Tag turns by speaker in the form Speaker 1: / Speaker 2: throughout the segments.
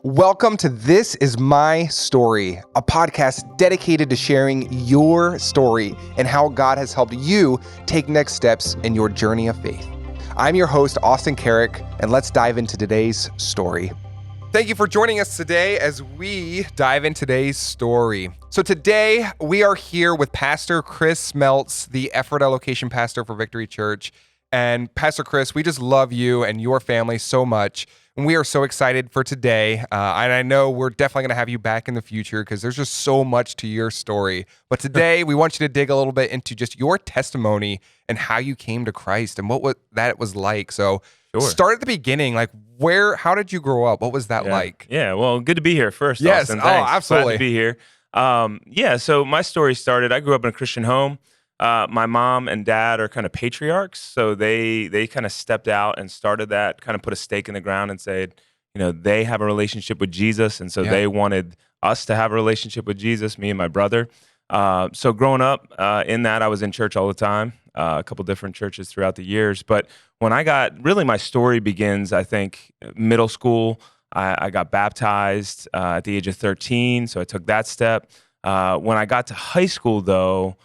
Speaker 1: Welcome to This Is My Story, a podcast dedicated to sharing your story and how God has helped you take next steps in your journey of faith. I'm your host, Austin Carrick, and let's dive into today's story. Thank you for joining us today as we dive in today's story. So today we are here with Pastor Chris Smeltz, the Ephrata location pastor for Victory Church. And Pastor Chris, we just love you and your family so much. And we are so excited for today. And I know we're definitely going to have you back in the future because there's just so much to your story. But today we want you to dig a little bit into just your testimony and how you came to Christ and what that was like. So Start at the beginning. Like how did you grow up? What was that like?
Speaker 2: Yeah, well, good to be here first,
Speaker 1: Yes.
Speaker 2: Austin. Thanks.
Speaker 1: Absolutely.
Speaker 2: Glad to be here. So my story started, I grew up in a Christian home. My mom and dad are kind of patriarchs, so they kind of stepped out and started that, kind of put a stake in the ground and said, they have a relationship with Jesus, and so they wanted us to have a relationship with Jesus, me and my brother. So growing up in that, I was in church all the time, a couple different churches throughout the years. But when my story begins, I think, middle school. I got baptized at the age of 13, so I took that step. When I got to high school, though,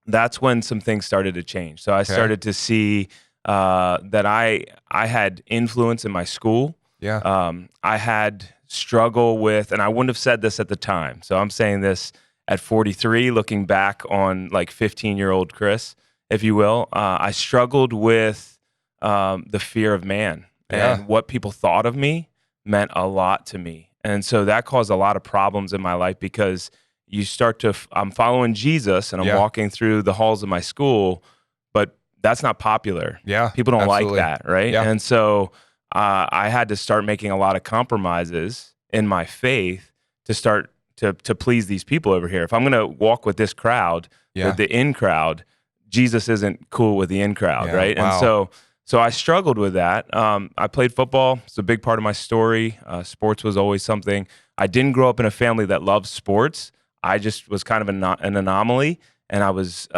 Speaker 2: that's when some things started to change. So I started to see that I had influence in my school. I had struggle with, and I wouldn't have said this at the time, so I'm saying this at 43, looking back on like 15-year-old Chris, if you will. I struggled with the fear of man, and what people thought of me meant a lot to me. And so that caused a lot of problems in my life because you start to, I'm following Jesus and I'm walking through the halls of my school, but that's not popular. People don't like that, right? And so I had to start making a lot of compromises in my faith to start to please these people over here. If I'm going to walk with this crowd, the in crowd, Jesus isn't cool with the in crowd, right?
Speaker 1: Wow.
Speaker 2: And so I struggled with that. I played football. It's a big part of my story. Sports was always something. I didn't grow up in a family that loves sports. I just was kind of an anomaly, and I was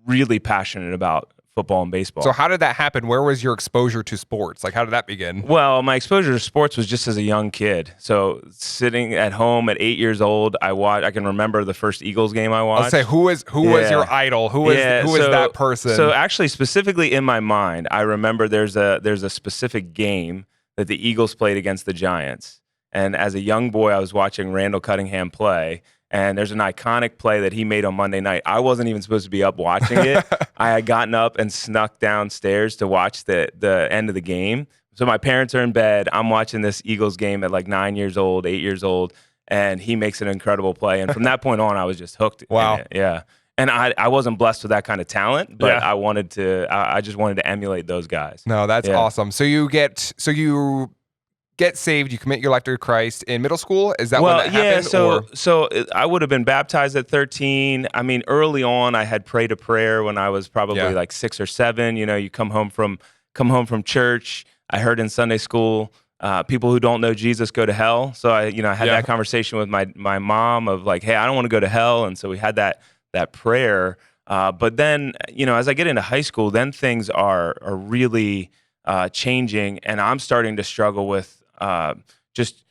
Speaker 2: really passionate about football and baseball.
Speaker 1: So how did that happen? Where was your exposure to sports? Like, how did that begin?
Speaker 2: Well, my exposure to sports was just as a young kid. So sitting at home at 8 years old, I can remember the first Eagles game I watched.
Speaker 1: I'll say, who was your idol? Who was that person?
Speaker 2: So actually, specifically in my mind, I remember there's a specific game that the Eagles played against the Giants. And as a young boy, I was watching Randall Cunningham play, and there's an iconic play that he made on Monday night. I wasn't even supposed to be up watching it. I had gotten up and snuck downstairs to watch the end of the game. So my parents are in bed. I'm watching this Eagles game at like 9 years old, 8 years old, and he makes an incredible play. And from that point on, I was just hooked.
Speaker 1: Wow.
Speaker 2: In it. Yeah. And I wasn't blessed with that kind of talent, but I just wanted to emulate those guys.
Speaker 1: No, that's awesome. So you get saved, you commit your life to Christ in middle school? Is that when that happened?
Speaker 2: So I would have been baptized at 13. I mean, early on, I had prayed a prayer when I was probably like 6 or 7. You come home from church. I heard in Sunday school, people who don't know Jesus go to hell. So I had that conversation with my mom of like, hey, I don't want to go to hell. And so we had that prayer. But then, as I get into high school, then things are really changing, and I'm starting to struggle with just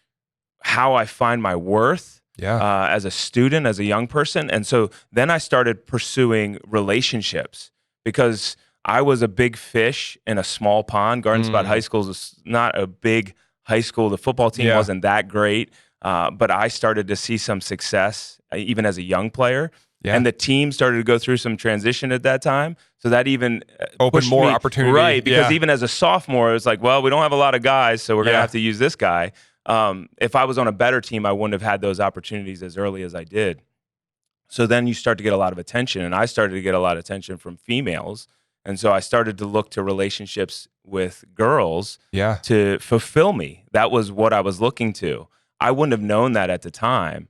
Speaker 2: how I find my worth as a student, as a young person. And so then I started pursuing relationships because I was a big fish in a small pond. Garden Spot High School is not a big high school. The football team wasn't that great, but I started to see some success even as a young player. And the team started to go through some transition at that time. So that even
Speaker 1: opened more opportunity.
Speaker 2: Right, because even as a sophomore, it was like, well, we don't have a lot of guys, so we're going to have to use this guy. If I was on a better team, I wouldn't have had those opportunities as early as I did. So then you start to get a lot of attention, and I started to get a lot of attention from females. And so I started to look to relationships with girls to fulfill me. That was what I was looking to. I wouldn't have known that at the time.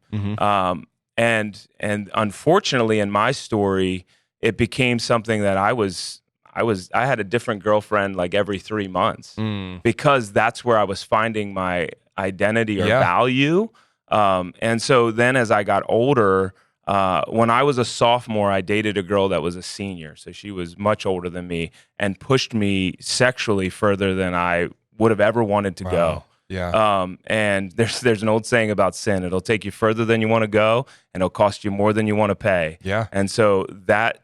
Speaker 2: And unfortunately, in my story, it became something that I had a different girlfriend like every 3 months because that's where I was finding my identity or value. And so then as I got older, when I was a sophomore, I dated a girl that was a senior. So she was much older than me and pushed me sexually further than I would have ever wanted to go. And there's an old saying about sin. It'll take you further than you want to go, and it'll cost you more than you want to pay.
Speaker 1: Yeah.
Speaker 2: And so that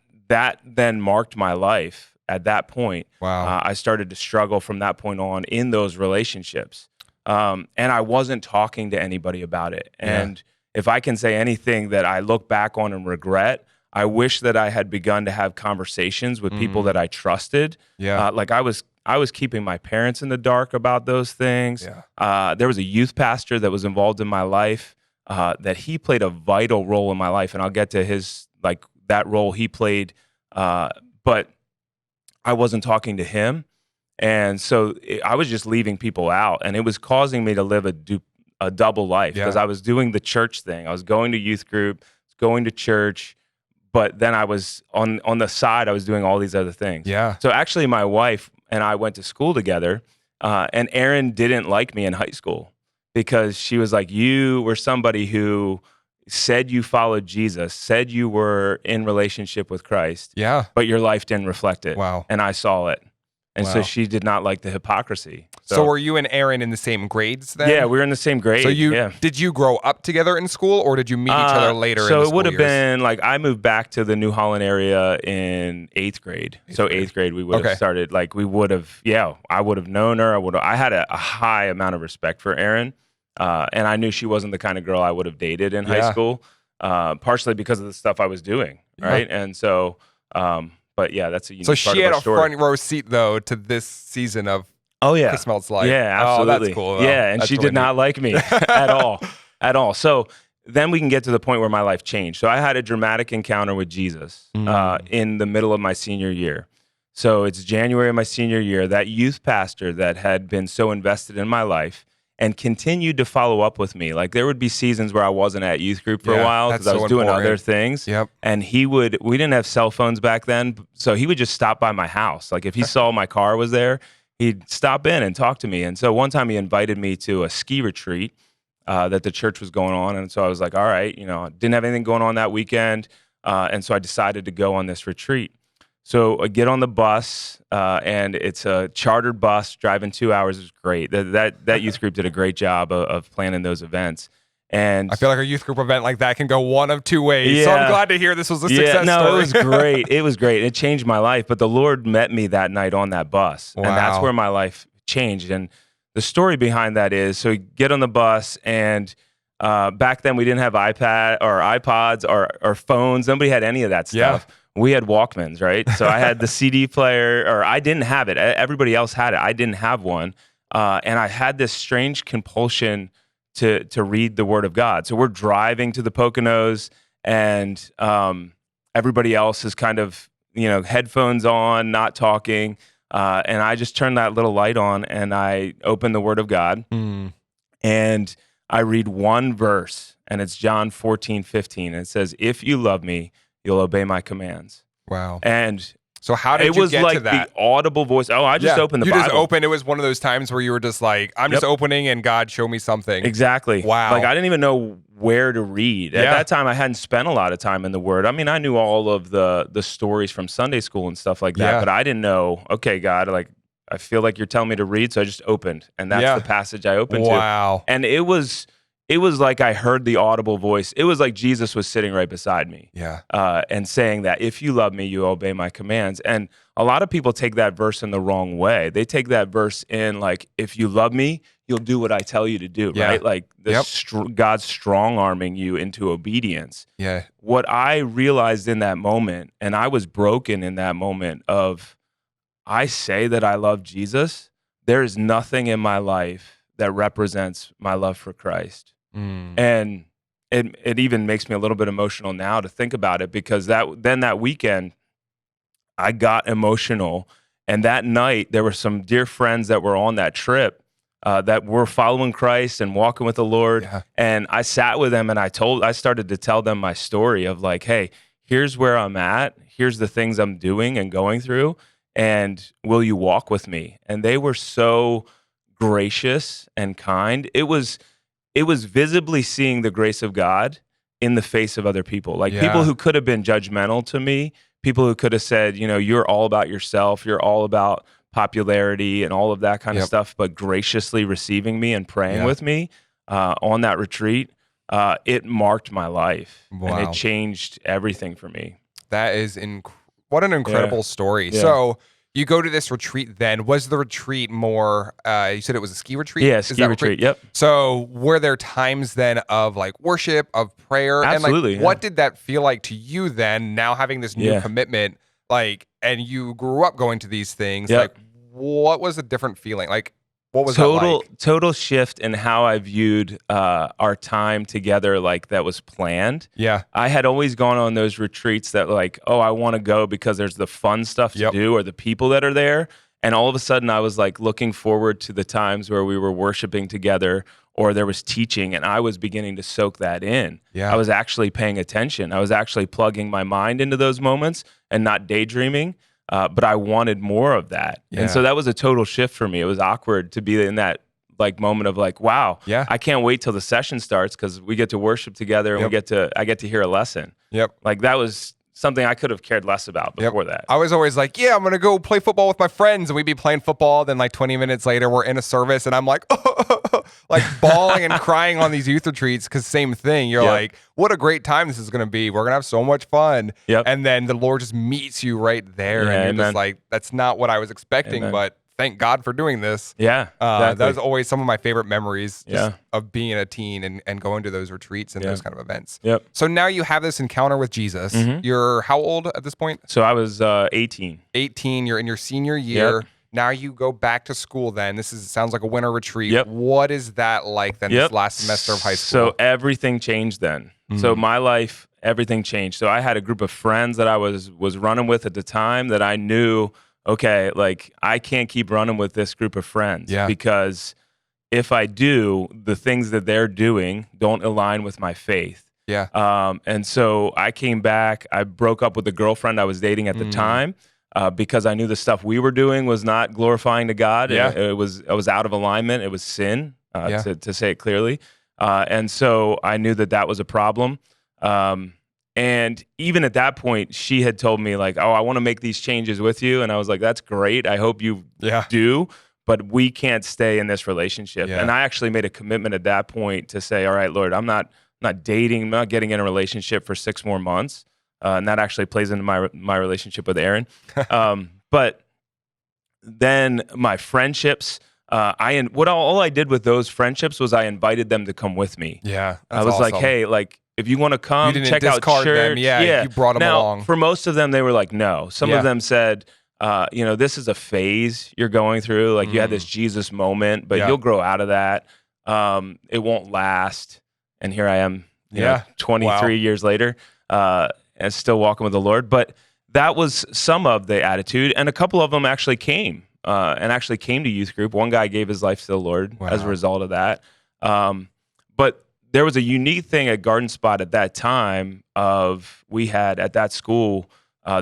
Speaker 2: then marked my life at that point.
Speaker 1: Wow.
Speaker 2: I started to struggle from that point on in those relationships. And I wasn't talking to anybody about it. And if I can say anything that I look back on and regret, I wish that I had begun to have conversations with people that I trusted.
Speaker 1: Yeah.
Speaker 2: Like I was keeping my parents in the dark about those things.
Speaker 1: Yeah.
Speaker 2: There was a youth pastor that was involved in my life that he played a vital role in my life. And I'll get to that role he played. But I wasn't talking to him. And so I was just leaving people out, and it was causing me to live a double life because I was doing the church thing. I was going to youth group, going to church, but then I was on the side, I was doing all these other things.
Speaker 1: Yeah.
Speaker 2: So actually my wife and I went to school together, and Erin didn't like me in high school because she was like, you were somebody who said you followed Jesus, said you were in relationship with Christ, but your life didn't reflect it.
Speaker 1: Wow.
Speaker 2: And I saw it. And so she did not like the hypocrisy.
Speaker 1: So were you and Erin in the same grades then?
Speaker 2: Yeah, we were in the same grade.
Speaker 1: So did you grow up together in school, or did you meet each other later in the
Speaker 2: So
Speaker 1: school
Speaker 2: it would have
Speaker 1: years?
Speaker 2: been like I moved back to the New Holland area in 8th grade. So 8th grade we would have started, like we would have, I would have known her. I had a high amount of respect for Erin. And I knew she wasn't the kind of girl I would have dated in high school, partially because of the stuff I was doing, right? And so, but yeah, that's a unique part of our story.
Speaker 1: So she had a front row seat, though, to this season of It Smells Like.
Speaker 2: Yeah, absolutely.
Speaker 1: Oh, that's cool, though.
Speaker 2: Yeah, and
Speaker 1: that's
Speaker 2: she
Speaker 1: really
Speaker 2: did not like me at all. So then we can get to the point where my life changed. So I had a dramatic encounter with Jesus in the middle of my senior year. So it's January of my senior year. That youth pastor that had been so invested in my life and continued to follow up with me. Like there would be seasons where I wasn't at youth group for a while because I was doing other things.
Speaker 1: Yep.
Speaker 2: And we didn't have cell phones back then, so he would just stop by my house. Like if he saw my car was there, he'd stop in and talk to me. And so one time he invited me to a ski retreat that the church was going on. And so I was like, all right, didn't have anything going on that weekend. And so I decided to go on this retreat. So I get on the bus, and it's a chartered bus driving 2 hours. It was great. That youth group did a great job of planning those events. And
Speaker 1: I feel like a youth group event like that can go one of two ways. So I'm glad to hear this was a success story.
Speaker 2: It was great. It was great. It changed my life. But the Lord met me that night on that bus.
Speaker 1: Wow.
Speaker 2: And that's where my life changed. And the story behind that is, so we get on the bus, and back then we didn't have iPad or iPods or phones. Nobody had any of that stuff.
Speaker 1: Yeah.
Speaker 2: We had Walkmans, right? So I had the CD player, or I didn't have it. Everybody else had it. I didn't have one. And I had this strange compulsion to read the Word of God. So we're driving to the Poconos, and everybody else is kind of, headphones on, not talking. And I just turned that little light on, and I opened the Word of God. And I read one verse, and it's John 14:15. And it says, "If you love me, you'll obey my commands."
Speaker 1: Wow.
Speaker 2: And
Speaker 1: so how did you get to that?
Speaker 2: It was like the audible voice. Oh, I just opened the Bible.
Speaker 1: You just opened. It was one of those times where you were just like, I'm just opening, and God, show me something.
Speaker 2: Exactly.
Speaker 1: Wow.
Speaker 2: Like I didn't even know where to read. At that time, I hadn't spent a lot of time in the Word. I mean, I knew all of the stories from Sunday school and stuff like that, but I didn't know, okay, God, like I feel like you're telling me to read, so I just opened. And that's the passage I opened to.
Speaker 1: Wow.
Speaker 2: And it was like I heard the audible voice. It was like Jesus was sitting right beside me.
Speaker 1: Yeah.
Speaker 2: And saying that if you love me, you obey my commands. And a lot of people take that verse in the wrong way. They take that verse in like, if you love me, you'll do what I tell you to do, right? Like God's strong-arming you into obedience.
Speaker 1: Yeah.
Speaker 2: What I realized in that moment, and I was broken in that moment of, I say that I love Jesus. There is nothing in my life that represents my love for Christ. And it even makes me a little bit emotional now to think about it, because that weekend I got emotional, and that night there were some dear friends that were on that trip that were following Christ and walking with the Lord. And I sat with them, and I started to tell them my story of like, hey, here's where I'm at, here's the things I'm doing and going through, and will you walk with me? And they were so gracious and kind. It was visibly seeing the grace of God in the face of other people. Like people who could have been judgmental to me, people who could have said, you're all about yourself, you're all about popularity and all of that kind of
Speaker 1: Yep.
Speaker 2: stuff, but graciously receiving me and praying
Speaker 1: Yeah.
Speaker 2: with me on that retreat, it marked my life and
Speaker 1: Wow.
Speaker 2: it changed everything for me.
Speaker 1: That is what an incredible story.
Speaker 2: Yeah.
Speaker 1: So you go to this retreat then. Was the retreat more, you said it was a ski retreat?
Speaker 2: Yeah,
Speaker 1: Is
Speaker 2: ski
Speaker 1: that
Speaker 2: retreat. Yep.
Speaker 1: So were there times then of like worship, of prayer?
Speaker 2: Absolutely,
Speaker 1: And like, what did that feel like to you then, now having this new
Speaker 2: Yeah.
Speaker 1: commitment, like, and you grew up going to these things,
Speaker 2: Yep.
Speaker 1: like, what was a different feeling? Like, what was that like?
Speaker 2: Total shift in how I viewed our time together, like that was planned.
Speaker 1: Yeah.
Speaker 2: I had always gone on those retreats that like, oh, I want to go because there's the fun stuff to
Speaker 1: Yep.
Speaker 2: do or the people that are there. And all of a sudden I was like looking forward to the times where we were worshiping together or there was teaching, and I was beginning to soak that in.
Speaker 1: Yeah.
Speaker 2: I was actually paying attention. I was actually plugging my mind into those moments and not daydreaming. But I wanted more of that.
Speaker 1: Yeah.
Speaker 2: And so that was a total shift for me. It was awkward to be in that like moment of like, wow,
Speaker 1: Yeah.
Speaker 2: I can't wait till the session starts because we get to worship together and
Speaker 1: Yep.
Speaker 2: I get to hear a lesson.
Speaker 1: Yep.
Speaker 2: Like that was something I could have cared less about before that.
Speaker 1: I was always like, yeah, I'm going to go play football with my friends. And we'd be playing football. Then like 20 minutes later, we're in a service and I'm like, like bawling and crying on these youth retreats. Cause same thing. You're
Speaker 2: Yep.
Speaker 1: like, what a great time this is going to be. We're going to have so much fun.
Speaker 2: Yep.
Speaker 1: And then the Lord just meets you right there.
Speaker 2: Yeah,
Speaker 1: and you're
Speaker 2: amen.
Speaker 1: just like, that's not what I was expecting,
Speaker 2: Amen.
Speaker 1: but thank God for doing this.
Speaker 2: Yeah. Exactly.
Speaker 1: That was always some of my favorite memories just
Speaker 2: Yeah.
Speaker 1: of being a teen and going to those retreats and
Speaker 2: Yeah.
Speaker 1: those kind of events.
Speaker 2: Yep.
Speaker 1: So now you have this encounter with Jesus.
Speaker 2: Mhm.
Speaker 1: You're how old at this point?
Speaker 2: So I was 18.
Speaker 1: 18. You're in your senior year.
Speaker 2: Yep.
Speaker 1: Now you go back to school then. Sounds like a winter retreat.
Speaker 2: Yep.
Speaker 1: What is that like then this last semester of high school?
Speaker 2: So everything changed then. So my life, everything changed. So I had a group of friends that I was running with at the time that I knew, okay, like I can't keep running with this group of friends because if I do, the things that they're doing don't align with my faith.
Speaker 1: Yeah.
Speaker 2: And so I came back. I broke up with the girlfriend I was dating at the time because I knew the stuff we were doing was not glorifying to God.
Speaker 1: Yeah.
Speaker 2: I was out of alignment. It was sin,
Speaker 1: Yeah.
Speaker 2: to say it clearly. And so I knew that was a problem. And even at that point, she had told me like, oh, I want to make these changes with you. And I was like, that's great. I hope you do. But we can't stay in this relationship.
Speaker 1: Yeah.
Speaker 2: And I actually made a commitment at that point to say, all right, Lord, I'm not dating, I'm not getting in a relationship for 6 more months. And that actually plays into my relationship with Aaron. But then my friendships, all I did with those friendships was I invited them to come with me.
Speaker 1: Yeah.
Speaker 2: I was like, hey, like if you want to come,
Speaker 1: You didn't
Speaker 2: check out
Speaker 1: discard them.
Speaker 2: church.
Speaker 1: Yeah, you brought them
Speaker 2: now,
Speaker 1: along.
Speaker 2: For most of them, they were like, no. Some of them said, this is a phase you're going through. Like you had this Jesus moment, but you'll grow out of that. It won't last. And here I am, 23 years later, and still walking with the Lord. But that was some of the attitude. And a couple of them actually came to youth group. One guy gave his life to the Lord as a result of that. But there was a unique thing at Garden Spot at that time we had at that school,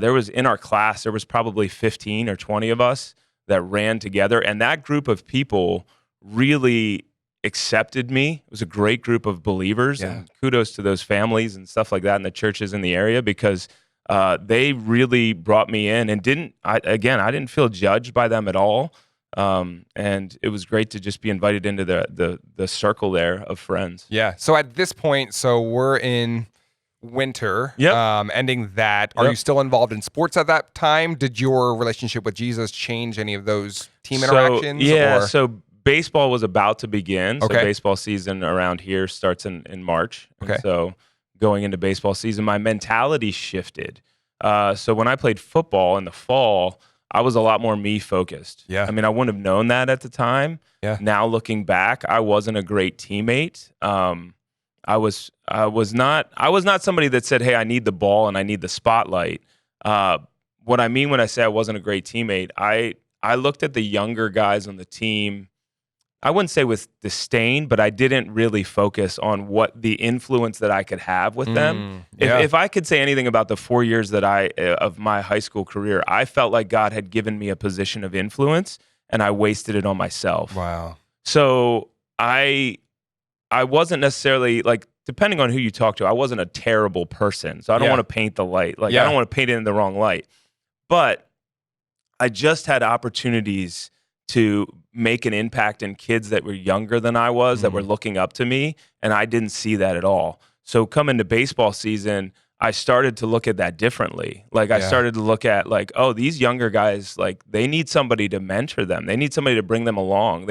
Speaker 2: there was in our class, there was probably 15 or 20 of us that ran together. And that group of people really accepted me. It was a great group of believers, and kudos to those families and stuff like that in the churches in the area because they really brought me in and I didn't feel judged by them at all. And it was great to just be invited into the circle there of friends.
Speaker 1: Yeah. So at this point, we're in winter, ending that. Are you still involved in sports at that time? Did your relationship with Jesus change any of those team interactions?
Speaker 2: So baseball was about to begin. So baseball season around here starts in March.
Speaker 1: Okay.
Speaker 2: And so going into baseball season, my mentality shifted. So when I played football in the fall, I was a lot more me focused.
Speaker 1: Yeah.
Speaker 2: I mean, I wouldn't have known that at the time.
Speaker 1: Yeah.
Speaker 2: Now looking back, I wasn't a great teammate. I was not somebody that said, hey, I need the ball and I need the spotlight. What I mean when I say I wasn't a great teammate, I looked at the younger guys on the team, I wouldn't say with disdain, but I didn't really focus on what the influence that I could have with them. If I could say anything about the 4 years that of my high school career, I felt like God had given me a position of influence and I wasted it on myself.
Speaker 1: Wow.
Speaker 2: So I wasn't necessarily like, depending on who you talk to, I wasn't a terrible person. So I don't want to paint the light. Like I don't want to paint it in the wrong light. But I just had opportunities to make an impact in kids that were younger than I was, that were looking up to me, and I didn't see that at all. So coming to baseball season, I started to look at that differently. Like I started to look at like, oh, these younger guys, like they need somebody to mentor them. They need somebody to bring them along.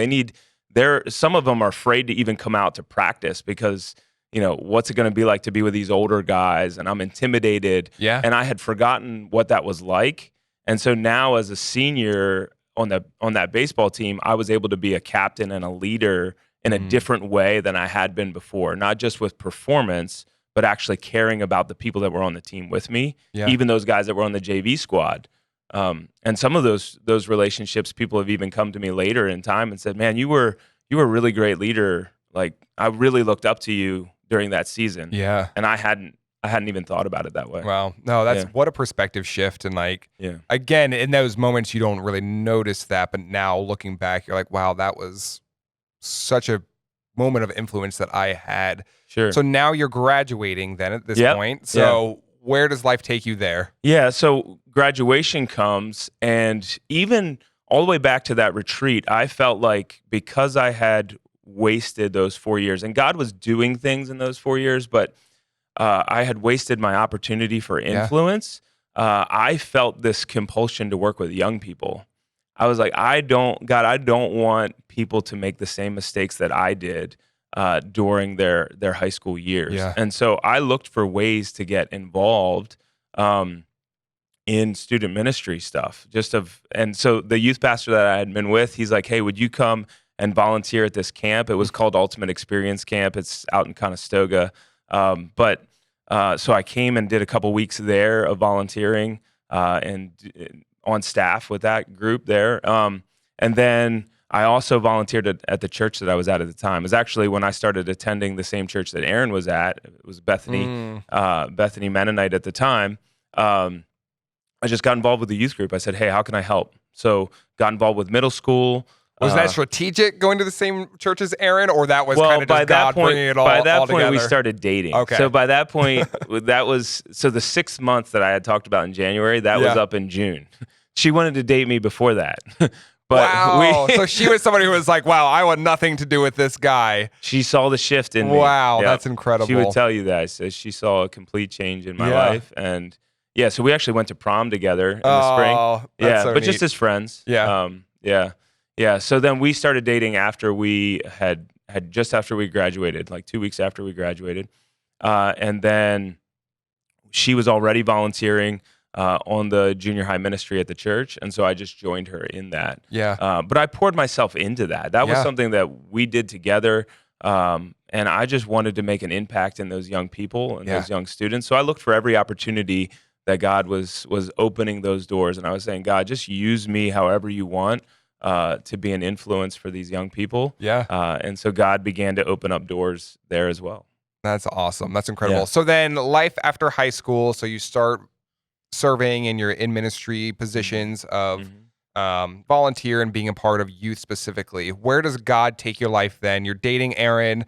Speaker 2: Some of them are afraid to even come out to practice because, what's it going to be like to be with these older guys? And I'm intimidated.
Speaker 1: Yeah.
Speaker 2: And I had forgotten what that was like. And so now as a senior on that baseball team, I was able to be a captain and a leader in a different way than I had been before, not just with performance, but actually caring about the people that were on the team with me, even those guys that were on the JV squad. And some of those relationships, people have even come to me later in time and said, man, you were a really great leader. Like I really looked up to you during that season.
Speaker 1: Yeah.
Speaker 2: And I hadn't even thought about it that way.
Speaker 1: Wow. No, that's what a perspective shift. And again, in those moments, you don't really notice that. But now looking back, you're like, wow, that was such a moment of influence that I had.
Speaker 2: Sure.
Speaker 1: So now you're graduating then at this point. So where does life take you there?
Speaker 2: Yeah. So graduation comes, and even all the way back to that retreat, I felt like because I had wasted those 4 years, and God was doing things in those 4 years, but I had wasted my opportunity for influence. I felt this compulsion to work with young people. I was like, I don't want people to make the same mistakes that I did during their high school years.
Speaker 1: Yeah.
Speaker 2: And so I looked for ways to get involved in student ministry stuff. And so the youth pastor that I had been with, he's like, hey, would you come and volunteer at this camp? It was called Ultimate Experience Camp. It's out in Conestoga. So I came and did a couple weeks there of volunteering and on staff with that group there. And then I also volunteered at the church that I was at the time. It was actually when I started attending the same church that Aaron was at. It was Bethany Mennonite at the time. I just got involved with the youth group. I said, hey, how can I help? So got involved with middle school.
Speaker 1: Was that strategic going to the same church as Aaron, or that was kind of just God bringing it all together?
Speaker 2: By that point, we started dating.
Speaker 1: Okay.
Speaker 2: So by that point, the 6 months that I had talked about in January, that was up in June. She wanted to date me before that.
Speaker 1: Wow. So she was somebody who was like, wow, I want nothing to do with this guy.
Speaker 2: She saw the shift in me.
Speaker 1: Wow, that's incredible.
Speaker 2: She would tell you that. So she saw a complete change in my life. And so we actually went to prom together in the spring.
Speaker 1: That's so
Speaker 2: but
Speaker 1: neat.
Speaker 2: just as friends. Yeah. So then we started dating after we had just after we graduated, like 2 weeks after we graduated. And then she was already volunteering on the junior high ministry at the church. And so I just joined her in that.
Speaker 1: Yeah.
Speaker 2: But I poured myself into that. That was something that we did together. And I just wanted to make an impact in those young people and those young students. So I looked for every opportunity that God was opening those doors. And I was saying, God, just use me however you want to be an influence for these young people.
Speaker 1: Yeah.
Speaker 2: And so God began to open up doors there as well.
Speaker 1: That's awesome. That's incredible.
Speaker 2: Yeah.
Speaker 1: So then life after high school, so you start serving and you're in ministry positions of volunteer and being a part of youth specifically. Where does God take your life then? You're dating Aaron.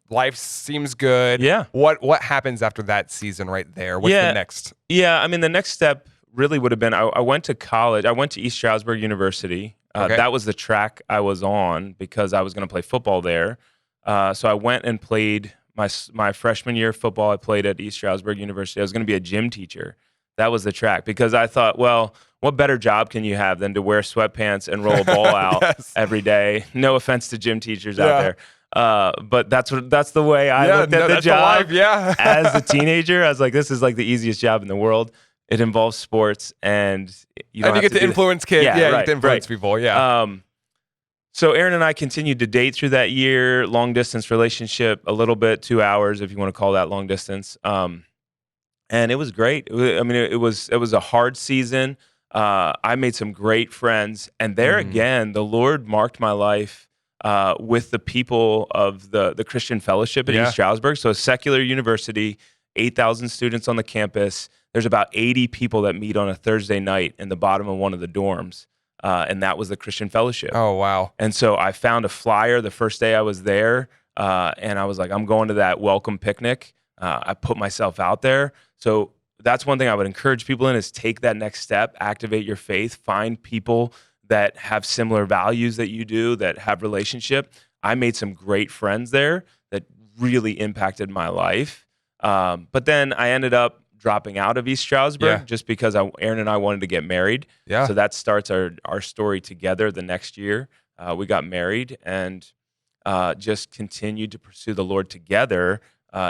Speaker 1: Life seems good.
Speaker 2: Yeah.
Speaker 1: What happens after that season right there? What's the next?
Speaker 2: Yeah. I mean, the next step really would have been, I went to college. I went to East Stroudsburg University. That was the track I was on because I was going to play football there. So I went and played my freshman year of football. I played at East Stroudsburg University. I was going to be a gym teacher. That was the track because I thought, well, what better job can you have than to wear sweatpants and roll a ball out every day? No offense to gym teachers out there. But that's the way I looked at the job. As a teenager, I was like, this is like the easiest job in the world. It involves sports, and you
Speaker 1: get to influence kids. You get to influence people. Yeah.
Speaker 2: So Aaron and I continued to date through that year, long distance relationship, a little bit, 2 hours, if you want to call that long distance. And it was great. It was a hard season. I made some great friends, and there again, the Lord marked my life with the people of the Christian Fellowship at East Stroudsburg. So a secular university, 8,000 students on the campus. There's about 80 people that meet on a Thursday night in the bottom of one of the dorms, and that was the Christian Fellowship.
Speaker 1: Oh, wow.
Speaker 2: And so I found a flyer the first day I was there, and I was like, I'm going to that welcome picnic. I put myself out there. So that's one thing I would encourage people in, is take that next step, activate your faith, find people that have similar values that you do, that have relationship. I made some great friends there that really impacted my life. But then I ended up dropping out of East Stroudsburg just because Aaron and I wanted to get married.
Speaker 1: Yeah.
Speaker 2: So that starts our story together the next year. We got married and just continued to pursue the Lord together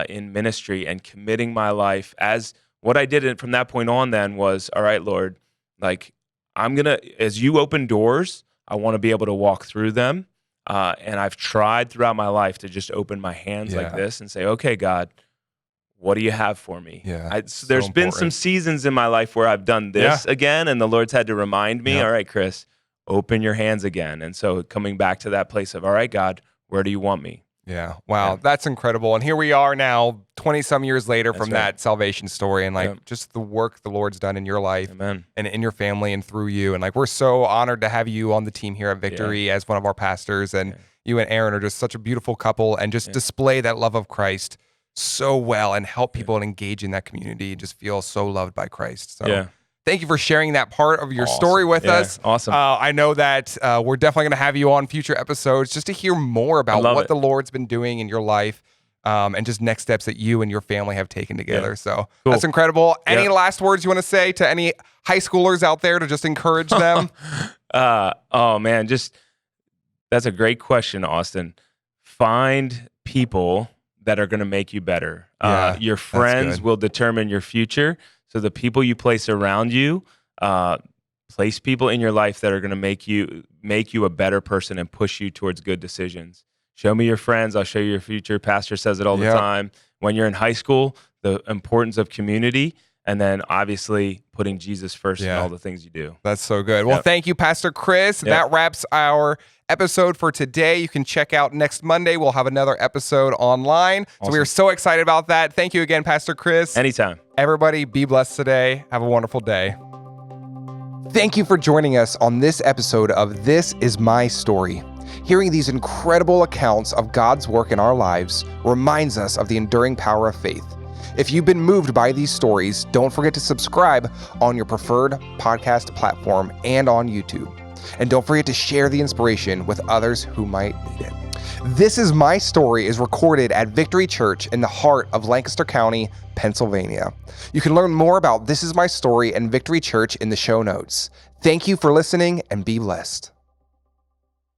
Speaker 2: in ministry, and committing my life. As what I did from that point on then was, all right, Lord, like, as you open doors, I want to be able to walk through them. And I've tried throughout my life to just open my hands like this and say, okay, God, what do you have for me?
Speaker 1: Yeah,
Speaker 2: There's been some seasons in my life where I've done this again, and the Lord's had to remind me, all right, Chris, open your hands again. And so coming back to that place of, all right, God, where do you want me?
Speaker 1: Yeah. Wow. That's incredible. And here we are now, 20 some years later from that salvation story, and like just the work the Lord's done in your life and in your family and through you. And like, we're so honored to have you on the team here at Victory as one of our pastors. And you and Aaron are just such a beautiful couple, and just display that love of Christ so well, and help people engage in that community and just feel so loved by Christ. So thank you for sharing that part of your story with us.
Speaker 2: Awesome.
Speaker 1: I know that we're definitely going to have you on future episodes just to hear more about what the Lord's been doing in your life, and just next steps that you and your family have taken together. So that's incredible. Any last words you want to say to any high schoolers out there to just encourage them?
Speaker 2: Oh man, that's a great question, Austin. Find people that are going to make you better. Your friends will determine your future. So the people you place around you, place people in your life that are going to make you a better person and push you towards good decisions. Show me your friends, I'll show you your future. Pastor says it all the time. When you're in high school, the importance of community, and then obviously putting Jesus first in all the things you do.
Speaker 1: That's so good. Well, thank you, Pastor Chris. That wraps our episode for today. You can check out next Monday. We'll have another episode online. So we are so excited about that. Thank you again, Pastor Chris.
Speaker 2: Anytime.
Speaker 1: Everybody, be blessed today. Have a wonderful day. Thank you for joining us on this episode of This Is My Story. Hearing these incredible accounts of God's work in our lives reminds us of the enduring power of faith. If you've been moved by these stories, don't forget to subscribe on your preferred podcast platform and on YouTube. And don't forget to share the inspiration with others who might need it. This Is My Story is recorded at Victory Church in the heart of Lancaster County, Pennsylvania. You can learn more about This Is My Story and Victory Church in the show notes. Thank you for listening, and be blessed.